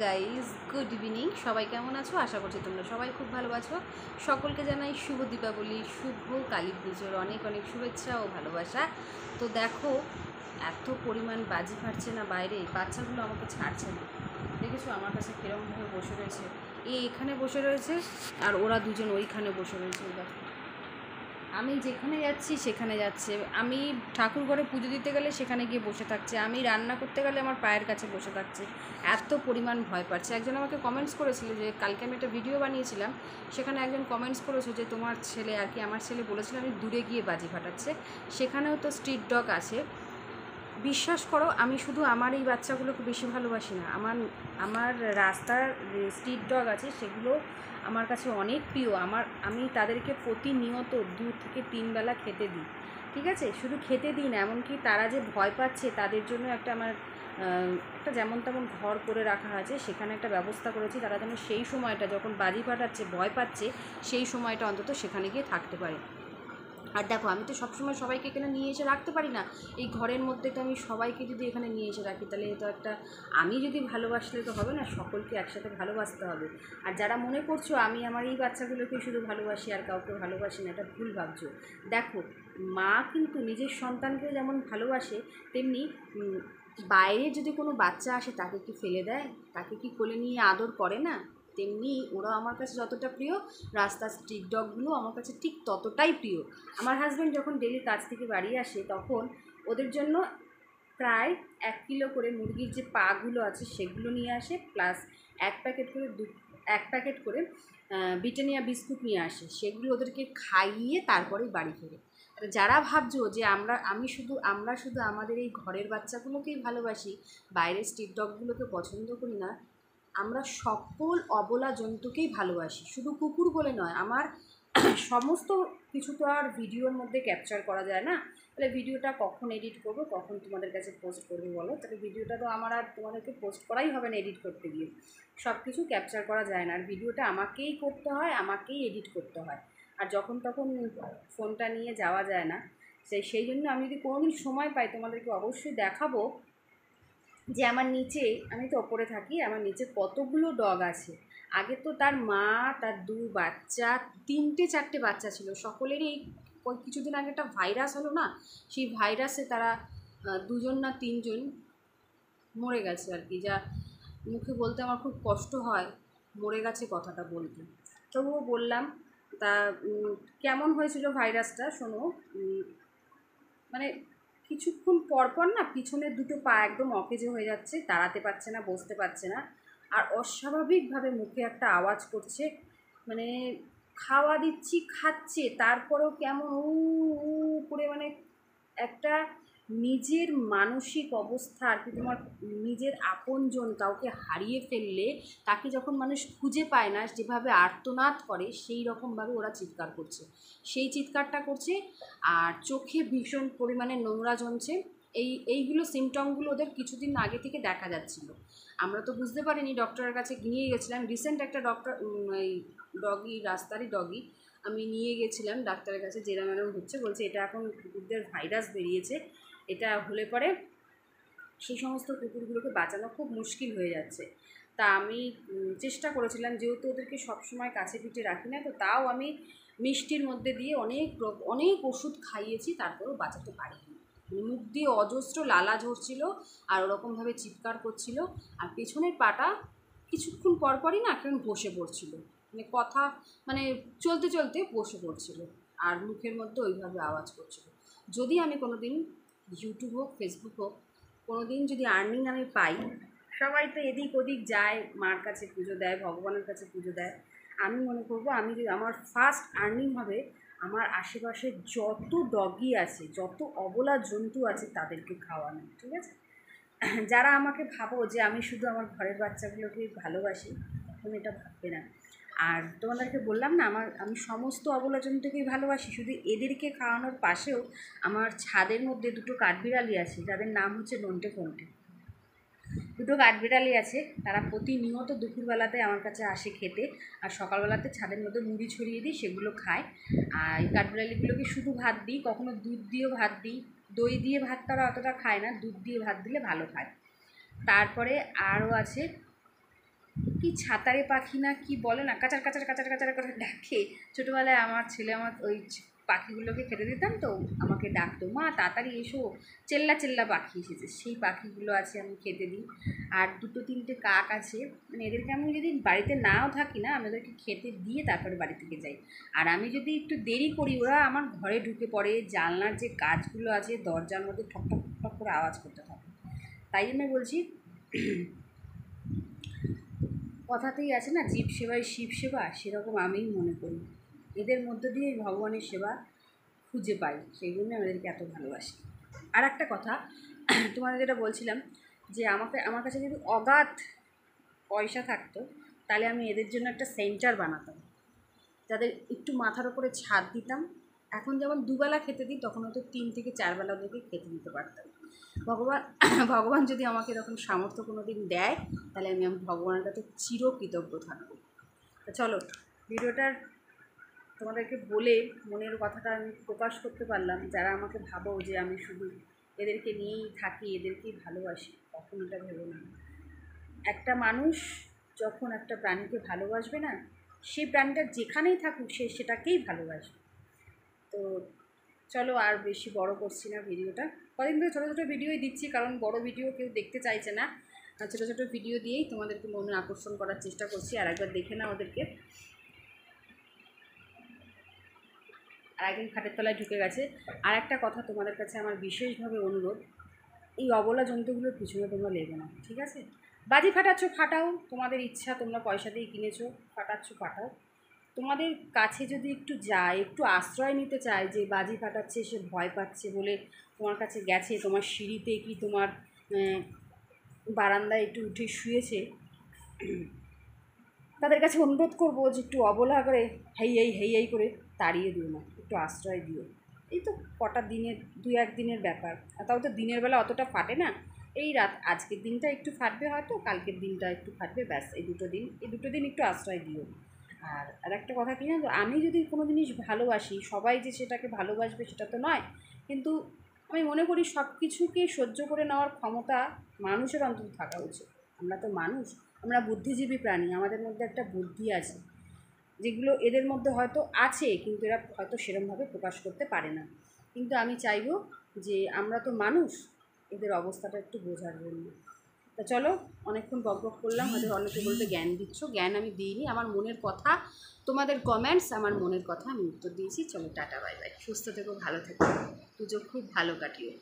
Guys, good evening. সবাই কেমন আছো? আশা করছি তোমরা সবাই খুব ভালো আছো। সকলকে জানাই শুভ দীপাবলি, শুভ কালী পুজোর অনেক অনেক শুভেচ্ছা ও ভালোবাসা। তো দেখো, এত পরিমাণ বাজি ফাটছে না বাইরে, বাচ্চাগুলো আমাকে ছাড়ছে না। দেখেছো আমার কাছে কীরকমভাবে বসে রয়েছে, এখানে বসে রয়েছে আর ওরা দুজন ওইখানে বসে রয়েছে। দেখো, আমি যেখানে যাচ্ছি সেখানে যাচ্ছে, আমি ঠাকুর ঘরে পুজো দিতে গেলে সেখানে গিয়ে বসে থাকছে, আমি রান্না করতে গেলে আমার পায়ের কাছে বসে থাকছে। এত পরিমাণ ভয় পাচ্ছে। একজন আমাকে কমেন্টস করেছিল যে কালকে আমি একটা ভিডিও বানিয়েছিলাম, সেখানে একজন কমেন্টস করেছে যে তোমার ছেলে আর কি, আমার ছেলে বলেছিল আমি দূরে গিয়ে বাজি ফাটাচ্ছে। সেখানেও তো স্ট্রিট ডগ আছে। বিশ্বাস করো, আমি শুধু আমার এই বাচ্চাগুলোকে বেশি ভালোবাসি না, আমার আমার রাস্তার স্ট্রিট ডগ আছে সেগুলো আমার কাছে অনেক প্রিয়। আমি তাদেরকে প্রতিনিয়ত 2 থেকে 3 বেলা খেতে দিই, ঠিক আছে? শুধু খেতে দিই না, এমনকি তারা যে ভয় পাচ্ছে তাদের জন্য একটা যেমন তেমন ঘর করে রাখা আছে, সেখানে একটা ব্যবস্থা করেছি তারা যেন সেই সময়টা যখন বাজি ফাটাচ্ছে ভয় পাচ্ছে সেই সময়টা অন্তত সেখানে গিয়ে থাকতে পারে। আর দেখো, আমি তো সবসময় সবাইকে এখানে নিয়ে এসে রাখতে পারি না। এই ঘরের মধ্যে তো আমি সবাইকে যদি এখানে নিয়ে এসে রাখি তাহলে তো আমি যদি ভালোবাসলে তো হবে না, সকলকে একসাথে ভালোবাসতে হবে। আর যারা মনে করছো আমি আমার এই বাচ্চাগুলোকে শুধু ভালোবাসি আর কাউকে ভালোবাসি না, এটা ভুল ভাবছো। দেখো, মা কিন্তু নিজের সন্তানকে যেমন ভালোবাসে, তেমনি বাইরে যদি কোনো বাচ্চা আসে তাকে কি ফেলে দেয়? তাকে কি কোলে নিয়ে আদর করে না? তেমনি ওরা আমার কাছে যতটা প্রিয়, রাস্তার স্ট্রিট ডগগুলো আমার কাছে ঠিক ততটাই প্রিয়। আমার হাজব্যান্ড যখন ডেলি কাজ থেকে বাড়ি আসে তখন ওদের জন্য প্রায় 1 কিলো করে মুরগির যে পাগুলো আছে সেগুলো নিয়ে আসে, প্লাস 1 প্যাকেট করে ব্রিটানিয়া বিস্কুট নিয়ে আসে, সেগুলো ওদেরকে খাইয়ে তারপরেই বাড়ি ফেরে। যারা ভাবছো যে আমরা শুধু আমাদের এই ঘরের বাচ্চাগুলোকেই ভালোবাসি, বাইরের স্ট্রিট ডগগুলোকে পছন্দ করি না, আমরা সকল অবলা জন্তুকেই ভালোবাসি, শুধু কুকুর বলে নয়। আমার সমস্ত কিছু তো আর ভিডিওর মধ্যে ক্যাপচার করা যায় না, তাহলে ভিডিওটা কখন এডিট করবো, কখন তোমাদের কাছে পোস্ট করবো বলো? তাহলে ভিডিওটা তো আমার আর তোমাদেরকে পোস্ট করাই হবে না এডিট করতে গিয়ে, সব কিছু ক্যাপচার করা যায় না। আর ভিডিওটা আমাকেই করতে হয়, আমাকেই এডিট করতে হয়, আর যখন তখন ফোনটা নিয়ে যাওয়া যায় না। সেই জন্য আমি যদি কোনোদিন সময় পাই তোমাদেরকে অবশ্যই দেখাবো যে আমার নিচে, আমি তো ওপরে থাকি, আমার নিচে কতগুলো ডগ আছে। আগে তো তার মা, তার 2 বাচ্চা, 3-4টে বাচ্চা ছিল, সকলেরই কিছুদিন আগে একটা ভাইরাস হলো না, সেই ভাইরাসে তারা 2জন না 3জন মরে গেছে আর কি। যা মুখে বলতে আমার খুব কষ্ট হয়, মরে গেছে কথাটা বলতে, তবুও বললাম। তা কেমন হয়েছিল ভাইরাসটা শোনো। মানে কিছুক্ষণ পরপর না পিছনের 2টো পা একদম অকেজো হয়ে যাচ্ছে, দাঁড়াতে পারছে না, বসতে পারছে না, আর অস্বাভাবিকভাবে মুখে একটা আওয়াজ করছে। মানে খাওয়া দিচ্ছি, খাচ্ছে, তারপরেও কেমন উ উ করে, মানে একটা নিজের মানসিক অবস্থা আর কি, তোমার নিজের আপনজন কাউকে হারিয়ে ফেললে তাকে যখন মানুষ খুঁজে পায় না, যেভাবে আর্তনাদ করে সেই রকমভাবে ওরা চিৎকার করছে, সেই চিৎকারটা করছে। আর চোখে ভীষণ পরিমাণে নোংরা জমছে। এইগুলো সিমটমগুলো ওদের কিছুদিন আগে থেকে দেখা যাচ্ছিল। আমরা তো বুঝতে পারিনি, ডক্টরের কাছে নিয়ে গেছিলাম। রিসেন্ট একটা ডক্টর, এই রাস্তারই ডগি আমি নিয়ে গেছিলাম ডাক্তারের কাছে, যেরকম হচ্ছে, বলছে এটা এখন কুকুরদের ভাইরাস বেরিয়েছে, এটা হলে পরে সেই সমস্ত কুকুরগুলোকে বাঁচানো খুব মুশকিল হয়ে যাচ্ছে। তা আমি চেষ্টা করেছিলাম, যেহেতু ওদেরকে সবসময় কাছে পিঠে রাখি না, তো তাও আমি মিষ্টির মধ্যে দিয়ে অনেক ওষুধ খাইয়েছি, তারপরেও বাঁচাতে পারিনি। মুখ দিয়ে অজস্র লালা ঝরছিল আর ওরকমভাবে চিৎকার করছিল। আর পেছনের পাটা কিছুক্ষণ পরপরই না কেমন বসে পড়ছিল, মানে চলতে চলতে বসে পড়ছিল, আর মুখের মধ্যে ওইভাবে আওয়াজ করছিল। যদি আমি কোনো দিন ইউটিউব হোক, ফেসবুক হোক, কোনো দিন যদি আর্নিং আমি পাই, সবাই তো এদিক ওদিক যায়, মার কাছে পুজো দেয়, ভগবানের কাছে পুজো দেয়, আমি মনে করবো আমি যদি আমার ফার্স্ট আর্নিং হবে আমার আশেপাশে যত ডগি আছে, যত অবলা জন্তু আছে তাদেরকে খাওয়ানো, ঠিক আছে? যারা আমাকে ভাবো যে আমি শুধু আমার ঘরের বাচ্চাগুলোকে ভালোবাসি, তখন এটা ভাববে না। আর তোমাদেরকে বললাম না, আমি সমস্ত অবলা জন্তুকেই ভালোবাসি, শুধু এদেরকে খাওয়ানোর পাশেও আমার ছাদের মধ্যে 2টো কাঠবিড়ালি আছে, যাদের নাম হচ্ছে নন্টে ফন্টে। 2টো কাঠবিড়ালি আছে, তারা প্রতিনিয়ত দুপুরবেলাতে আমার কাছে আসে খেতে, আর সকালবেলাতে ছাদের মধ্যে মুড়ি ছড়িয়ে দিই, সেগুলো খায়। আর এই কাঠবিড়ালিগুলোকে শুধু ভাত দিই, কখনো দুধ দিয়েও ভাত দিই। দই দিয়ে ভাত তারা অতটা খায় না, দুধ দিয়ে ভাত দিলে ভালো খায়। তারপরে আরও আছে কি ছাতারে পাখি না কি বলে না, কাচার কাচার কাচার কাচার করে ডাকে। ছোটোবেলায় আমার ছেলে আমার ওই পাখিগুলোকে খেতে দিতাম, তো আমাকে ডাকতো, মা তাড়াতাড়ি এসো, চেল্লা চেল্লা পাখি এসেছে। সেই পাখিগুলো আছে, আমি খেতে দিই। আর 2-3টে কাক আছে, মানে এদেরকে আমি যদি বাড়িতে নাও থাকি না, আমি ওদেরকে খেতে দিয়ে তারপরে বাড়ি থেকে যাই। আর আমি যদি একটু দেরি করি, ওরা আমার ঘরে ঢুকে পড়ে, জানলার যে কাঁচগুলো আছে দরজার মধ্যে ঠক ঠক ঠক করে আওয়াজ করতে থাকে। তাই জন্য বলছি, কথাতেই আছে না, জীব সেবাই শিব সেবা, সেরকম আমিই মনে করি। এদের মধ্য দিয়ে ভগবানের সেবা খুঁজে পাই, সেই জন্য আমি এদেরকে এত ভালোবাসি। আর একটা কথা, তোমাদের যেটা বলছিলাম, যে আমার কাছে যদি অগাধ পয়সা থাকতো, তাহলে আমি এদের জন্য একটা সেন্টার বানাতাম, যাদের একটু মাথার ওপরে ছাদ দিতাম। এখন যেমন দুবেলা খেতে দিই, তখন হয়তো 3 থেকে 4 বেলা ওদেরকে খেতে দিতে পারতাম। ভগবান ভগবান যদি আমাকে এরকম সামর্থ্য কোনো দিন দেয়, তাহলে আমি ভগবানের কাছে চিরকৃতজ্ঞ থাকবো। তো চলো, ভিডিওটার তোমাদেরকে বলে মনের কথাটা আমি প্রকাশ করতে পারলাম। যারা আমাকে ভাবো যে আমি শুধু এদেরকে নিয়েই থাকি, এদেরকেই ভালোবাসি, তখন এটা ভেবো না। একটা মানুষ যখন একটা প্রাণীকে ভালোবাসবে না, সেই প্রাণীটা যেখানেই থাকুক সে সেটাকেই ভালোবাসবে। তো চলো, আর বেশি বড় করছি না ভিডিওটা। কদিন ধরে ছোটো ছোটো ভিডিওই দিচ্ছি, কারণ বড় ভিডিও কেউ দেখতে চাইছে না। ছোটো ছোটো ভিডিও দিয়েই তোমাদেরকে মনে আকর্ষণ করার চেষ্টা করছি। আর একবার দেখে না ওদেরকে। আর একদিন খাটের তলায় ঢুকে গেছে। আর একটা কথা তোমাদের কাছে আমার বিশেষভাবে অনুরোধ, এই অবলা জন্তুগুলোর পিছনে তোমরা লেগে না, ঠিক আছে? বাজি ফাটাচ্ছ ফাটাও, তোমাদের ইচ্ছা, তোমরা পয়সা দিয়ে কিনেছো, ফাটাচ্ছ ফাটাও। তোমাদের কাছে যদি একটু যায়, একটু আশ্রয় নিতে চায়, যে বাজি ফাটাচ্ছে সে ভয় পাচ্ছে বলে তোমার কাছে গেছে, তোমার সিঁড়িতে কি তোমার বারান্দায় একটু উঠে শুয়েছে, তাদের কাছে অনুরোধ করবো যে একটু অবলা করে হেই করে তাড়িয়ে দিও না, একটু আশ্রয় দিও। এই তো কটা দিনের, 2-1 দিনের ব্যাপার, আর তাও তো দিনের বেলা অতটা ফাটে না। এই রাত, আজকের দিনটা একটু ফাটবে হয়তো, কালকের দিনটা একটু ফাটবে, ব্যাস। এই দুটো দিন একটু আশ্রয় দিও। আর একটা কথা কি জানো, আমি যদি কোনো জিনিস ভালোবাসি, সবাই যে সেটাকে ভালোবাসবে সেটা তো নয়, কিন্তু আমি মনে করি সব কিছুকে সহ্য করে নেওয়ার ক্ষমতা মানুষের অন্তত থাকা উচিত। আমরা তো মানুষ, আমরা বুদ্ধিজীবী প্রাণী, আমাদের মধ্যে একটা বুদ্ধি আছে, যেগুলো এদের মধ্যে হয়তো আছে, কিন্তু এরা হয়তো সেরকমভাবে প্রকাশ করতে পারে না। কিন্তু আমি চাইবো যে আমরা তো মানুষ, এদের অবস্থাটা একটু বোঝার জন্য। তা চলো, অনেকক্ষণ বকবক করলাম, হয়তো অনেকে বলতে জ্ঞান দিচ্ছ, জ্ঞান আমি দিইনি, আমার মনের কথা, তোমাদের কমেন্টস, আমার মনের কথা আমি উত্তর দিয়েছি। চলো, টাটা, বাই বাই, সুস্থ থেকো, ভালো থেকো, পুজো খুব ভালো কাটিও।